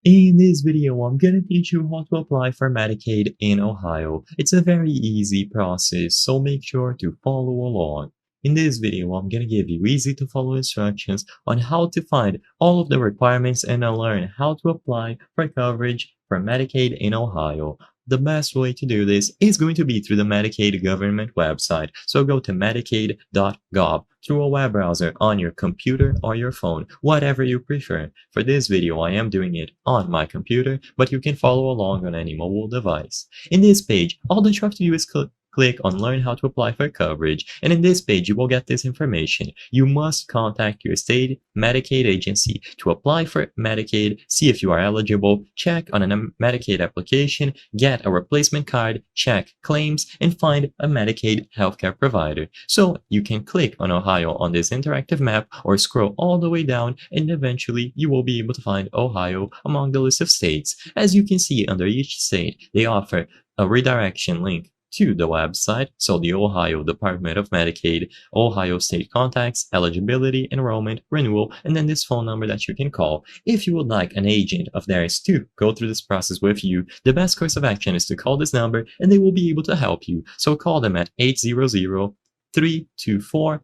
In this video, I'm gonna teach you how to apply for Medicaid in Ohio. It's a very easy process, so make sure to follow along. In this video, I'm gonna give you easy to follow instructions on how to find all of the requirements and learn how to apply for coverage for Medicaid in Ohio. The best way to do this is going to be through the Medicaid government website. So go to medicaid.gov through a web browser on your computer or your phone, whatever you prefer. For this video, I am doing it on my computer, but you can follow along on any mobile device. In this page, all that you have to do is click on Learn how to apply for coverage, and in this page you will get this information. You must contact your state Medicaid agency to apply for Medicaid, see if you are eligible, check on a Medicaid application, get a replacement card, check claims, and find a Medicaid healthcare provider. So you can click on Ohio on this interactive map or scroll all the way down, and eventually you will be able to find Ohio among the list of states. As you can see, under each state they offer a redirection link to the website, so the Ohio Department of Medicaid, Ohio State contacts, eligibility, enrollment, renewal, and then this phone number that you can call. If you would like an agent of theirs to go through this process with you, the best course of action is to call this number and they will be able to help you. So call them at 800-324-8680,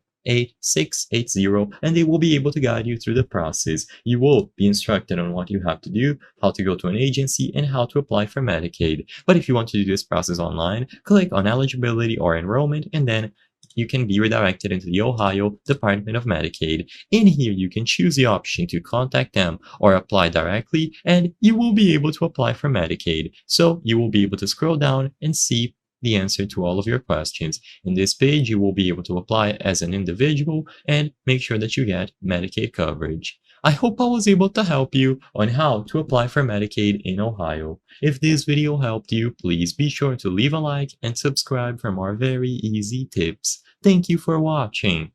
and they will be able to guide you through the process. You will be instructed on what you have to do, how to go to an agency, and how to apply for Medicaid. But if you want to do this process online, click on eligibility or enrollment, and then you can be redirected into the Ohio Department of Medicaid. In here, you can choose the option to contact them or apply directly, and you will be able to apply for Medicaid. So you will be able to scroll down and see the answer to all of your questions. In this page, you will be able to apply as an individual and make sure that you get Medicaid coverage. I hope I was able to help you on how to apply for Medicaid in Ohio. If this video helped you, please be sure to leave a like and subscribe for more very easy tips. Thank you for watching.